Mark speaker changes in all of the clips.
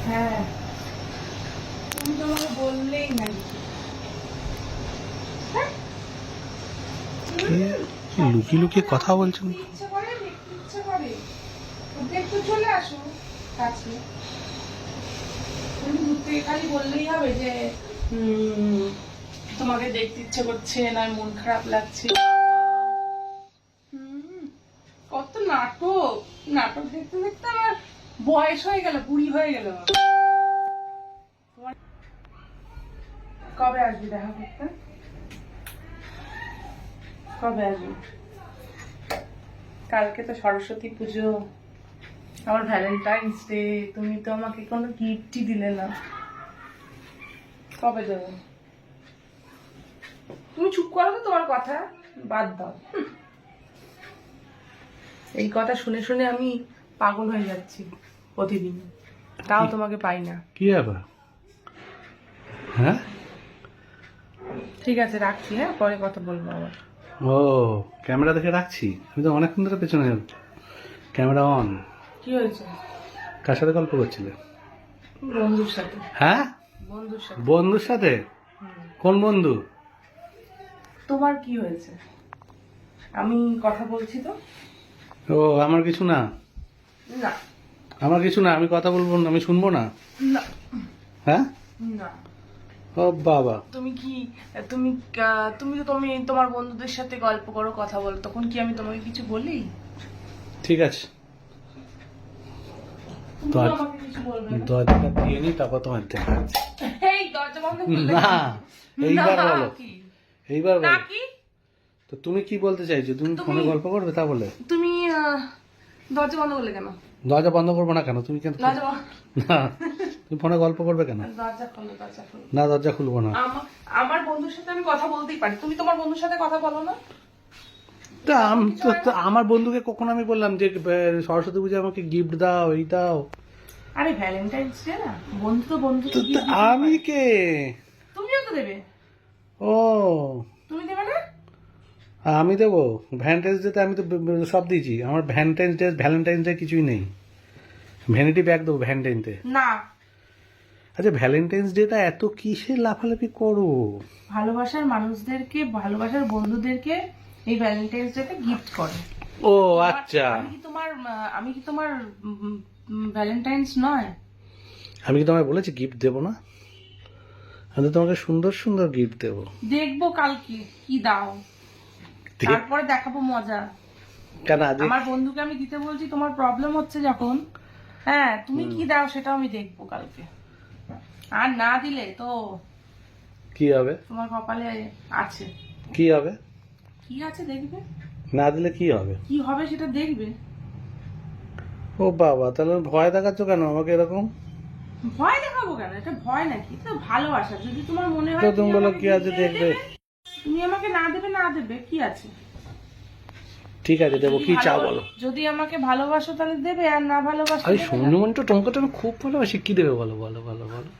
Speaker 1: হ্যাঁ, তুমি তো আমাকে বললেই না কিছু। হ্যাঁ?
Speaker 2: লুকিয়ে লুকিয়ে কথা বলছেন।
Speaker 1: ইচ্ছে করে, দেখতে ইচ্ছে করে। দেখতে চলে আসো কাছে। তুমি দূর থেকে খালি বললেই হবে যে তোমাকে দেখতে ইচ্ছে করছে, না মন খারাপ লাগছে। কত নাটক, নাটক দেখতে দেখতে আমার বয়স হয়ে গেল, বুড়ি হয়ে গেল। কবে আসবি দেখা করতে? কবে আসবি? কালকে তো সরস্বতী পুজো, আমার ভ্যালেন্টাইন্স ডে, তুমি তো আমাকে কোনো গিফটই দিলে না। কবে দেবো? তুমি চুপ করো তো, তোমার কথা বাদ দাও। এই কথা শুনে শুনে আমি পাগল হয়ে যাচ্ছি প্রতিদিন, তাও তোমাকে পাই না।
Speaker 2: কি ব্যাপার? হ্যাঁ,
Speaker 1: ঠিক আছে, রাখছি। হ্যাঁ, পরে কথা বলবো আবার।
Speaker 2: ও ক্যামেরা দেখে রাখছি, আমি তো অনেকক্ষণ ধরে পেছনে ক্যামেরা অন।
Speaker 1: কি হয়েছে?
Speaker 2: কার সাথে গল্প করছিলে?
Speaker 1: বন্ধুর সাথে।
Speaker 2: হ্যাঁ,
Speaker 1: বন্ধুর সাথে।
Speaker 2: বন্ধুর সাথে? কোন বন্ধু?
Speaker 1: তোমার কি হয়েছে? আমি কথা বলছি তো।
Speaker 2: ও আমার কিছু না,
Speaker 1: না
Speaker 2: আমার কিছু না, আমি কথা বলবো না, আমি শুনবো না।
Speaker 1: না
Speaker 2: হ্যাঁ,
Speaker 1: না।
Speaker 2: ও বাবা,
Speaker 1: তুমি কি, তুমি তুমি তো তুমি তোমার বন্ধুদের সাথে গল্প করো, কথা বলো, তখন কি আমি তোমাকে কিছু বলি?
Speaker 2: ঠিক আছে,
Speaker 1: তুমি
Speaker 2: তো
Speaker 1: তো
Speaker 2: আজ
Speaker 1: আমাকে কিছু বলবে না।
Speaker 2: দরজাটা দিয়ে নি, তারপর তোমার দেখা যাচ্ছে।
Speaker 1: এই দরজা বন্ধ করলে
Speaker 2: না, এইবার
Speaker 1: না,
Speaker 2: বলো,
Speaker 1: কি?
Speaker 2: এইবার
Speaker 1: না
Speaker 2: বলো।
Speaker 1: কি?
Speaker 2: তো তুমি কি বলতে চাইছো? তুমি ফোনে গল্প করবে তা বলে?
Speaker 1: তুমি দরজা বন্ধ করলে কেন?
Speaker 2: দরজা বন্ধ করবো না কেন? তুমি কেন?
Speaker 1: দরজা বন্ধ-
Speaker 2: না, তুমি ফোনে গল্প করবে কেন?
Speaker 1: দরজা খোলো, দরজা খোলো।
Speaker 2: না, দরজা খুলবো না।
Speaker 1: আমার বন্ধুর সাথে আমি কথা বলতেই পারি, তুমি তোমার বন্ধুর সাথে কথা বলো না।
Speaker 2: তা তো আমার বন্ধুকে কখন আমি বললাম যে সরস্বতী পুজো আমাকে গিফট দাও, এই দাও?
Speaker 1: আরে ভ্যালেন্টাইন্স ডে না, বন্ধু তো বন্ধু
Speaker 2: তো তো আমি কে?
Speaker 1: তুমিও তো দেবে।
Speaker 2: ও,
Speaker 1: তুমি দেবে না?
Speaker 2: আমি দেবো? ভ্যালেন্টাইন্স ডেতে আমি তো সব দিয়েছি। আমার ভ্যালেন্টাইন্স ডে কিছুই নেই। ভ্যানিটি ব্যাগ দেবো ভ্যালেন্টাইন ডে।
Speaker 1: না,
Speaker 2: আচ্ছা, ভ্যালেন্টাইন্স ডেটা এত কিসের লাফালাফি করো?
Speaker 1: ভালোবাসার মানুষদেরকে, ভালোবাসার বন্ধুদেরকে এই ভ্যালেন্টাইন্স ডে তে গিফট করে।
Speaker 2: ও আচ্ছা,
Speaker 1: আমি কি তোমার ভ্যালেন্টাইন্স নয়?
Speaker 2: আমি কি তোমায় বলেছি গিফট দেবো না? আমি তো তোমাকে সুন্দর সুন্দর গিফট দেবো।
Speaker 1: দেখবো কালকে কি দাও, তারপরে দেখাবো মজা।
Speaker 2: কেন আজ?
Speaker 1: আমার বন্ধুকে আমি দিতে বলছি, তোমার প্রবলেম হচ্ছে যখন। হ্যাঁ, তুমি কি দাও সেটাও আমি দেখবো কালকে। আর না দিলে তো
Speaker 2: কি হবে?
Speaker 1: তোমার কপালে আছে।
Speaker 2: কি হবে?
Speaker 1: কি আছে দেখবে।
Speaker 2: না দিলে কি হবে?
Speaker 1: কি হবে সেটা দেখবে।
Speaker 2: ও বাবা, তাহলে ভয় দেখাচ্ছ কেন আমাকে এরকম?
Speaker 1: ভয় দেখাবো কেন? এটা ভয় নাকি? এটা ভালোবাসা। যদি তোমার মনে হয়
Speaker 2: তো তুমি বলো
Speaker 1: আমাকে
Speaker 2: কি আছে
Speaker 1: দিয়ে
Speaker 2: দেখবে।
Speaker 1: দেবে, তুমি আমাকে না দেবে, না দেবে, কি আছে?
Speaker 2: ঠিক আছে, দেবো। কি চাও বলো?
Speaker 1: যদি আমাকে ভালোবাসো তাহলে দেবে, আর না ভালোবাসো
Speaker 2: আরে
Speaker 1: দেবে না।
Speaker 2: সৌম্যমন্টু তোমাকে তো আমি খুব ভালোবাসি। কি দেবে বলো, বলো বলো বলো।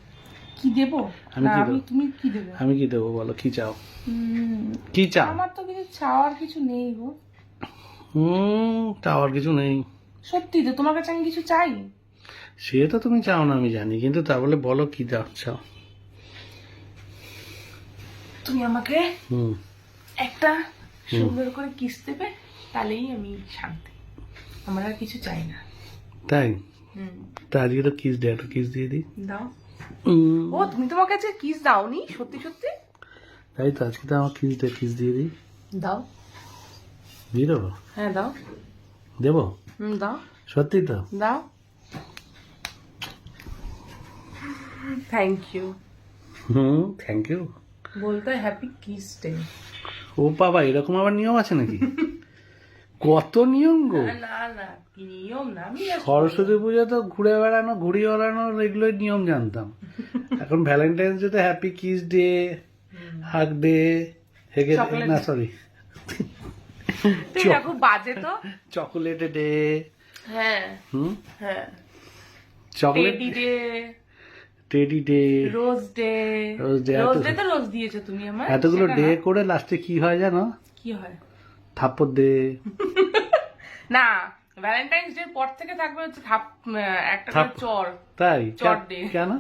Speaker 1: কি দেবো?
Speaker 2: আমি
Speaker 1: না,
Speaker 2: কি দেবো?
Speaker 1: তুমি কি দেবে?
Speaker 2: আমি কি দেবো বলো, কি চাও? কি চাও?
Speaker 1: আমার তো কিছু চাওয়ার কিছু নেই গো।
Speaker 2: চাওয়ার কিছু নেই?
Speaker 1: সত্যি তো, তোমার কাছে আমি কিছু চাই?
Speaker 2: সে তো তুমি চাও না আমি জানি, কিন্তু তা বলে বলো কি চাও?
Speaker 1: তুমি আমাকে
Speaker 2: হুম,
Speaker 1: একটা সুন্দর করে কিস দেবে, তাহলেই আমি শান্তি। আমার আর কিছু চাই না।
Speaker 2: তাই? তা আজকে তো কিস ডে, একটা কিস দিয়ে দিই।
Speaker 1: দাও। ও, তুমি তোমার কাছে কিস দাওনি? সত্যি সত্যি?
Speaker 2: তাই তো, আজকে তো আমার কিস ডে, কিস দিয়ে দিই।
Speaker 1: দাও।
Speaker 2: দিয়ে দেবো?
Speaker 1: হ্যাঁ দাও।
Speaker 2: দেবো?
Speaker 1: দাও।
Speaker 2: সত্যি তো?
Speaker 1: দাও। Thank you
Speaker 2: thank you.
Speaker 1: বলতে হ্যাপি কিস ডে।
Speaker 2: ও বাবা, এরকম আবার নিয়ম আছে নাকি? কত নিয়ম গো!
Speaker 1: না না, কি নিয়ম না, আমি
Speaker 2: সরস্বতী পুজো তো ঘুরে বেড়ানো, ঘুড়ি ওড়ানো, এগুলোই নিয়ম জানতাম। এখন ভ্যালেন্টাইন্স ডে তো happy kiss day, hug day, হেগে
Speaker 1: Chocolate.
Speaker 2: না সরি,
Speaker 1: তুমি না খুব বাজে তো।
Speaker 2: Chocolate day.
Speaker 1: হ্যাঁ হ্যাঁ।
Speaker 2: Chocolate
Speaker 1: teddy day,
Speaker 2: teddy day,
Speaker 1: rose day.
Speaker 2: Rose day,
Speaker 1: rose day তো রোজ দিয়েছো তুমি আমায়।
Speaker 2: এতগুলো
Speaker 1: সেটা
Speaker 2: ডে
Speaker 1: না।
Speaker 2: করে লাস্টে কি হয় জানো?
Speaker 1: কি হয়?
Speaker 2: থাপ্পড় দে।
Speaker 1: না, ভ্যালেন্টাইন্স ডে পর থেকে থাকবে হচ্ছে একটা করে চর।
Speaker 2: তাই
Speaker 1: চর ডে।
Speaker 2: কেন?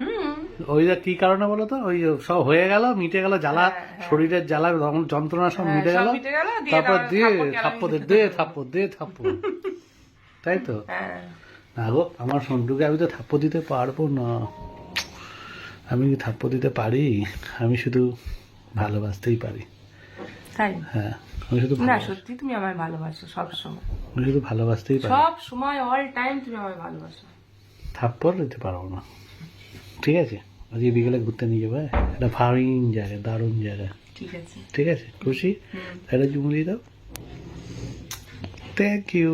Speaker 1: হুম।
Speaker 2: ওই যে কি কারণে বলো তো, ওই যে সব হয়ে গেল, মিটে গেল জ্বালা,
Speaker 1: হ্যাঁ।
Speaker 2: শরীরের জ্বালা যন্ত্রণা সব
Speaker 1: হ্যাঁ,
Speaker 2: মিটে
Speaker 1: সব
Speaker 2: গেল,
Speaker 1: মিটে গেল, দিয়ে
Speaker 2: তারপর
Speaker 1: তারপর
Speaker 2: দিয়ে
Speaker 1: থাপ্পড়
Speaker 2: থাপ্পড় দে থাপ্পড়, তাই তো?
Speaker 1: হ্যাঁ।
Speaker 2: না গো, আমার সন্টুকে আমি তো থাপ্পড় দিতে পারবো না। আমি কি থাপ্পড় দিতে পারি? আমি শুধু ভালোবাসতেই পারি।
Speaker 1: তাই?
Speaker 2: হ্যাঁ, আমি শুধু
Speaker 1: না সত্যি তুমি আমায় ভালোবাসো সব সময়,
Speaker 2: আমি শুধু ভালোবাসতেই পারি,
Speaker 1: সব সময় অল টাইম তুমি আমায় ভালোবাসো।
Speaker 2: থাপ্পড় দিতে পারবো না। ঠিক আছে, আজকে বিকেলে ঘুরতে নিয়ে যাবো, একটা ফাইন জায়গা, দারুণ জায়গা।
Speaker 1: ঠিক আছে।
Speaker 2: ঠিক আছে, খুশি? একটা চুমু দিয়ে দাও। Thank you.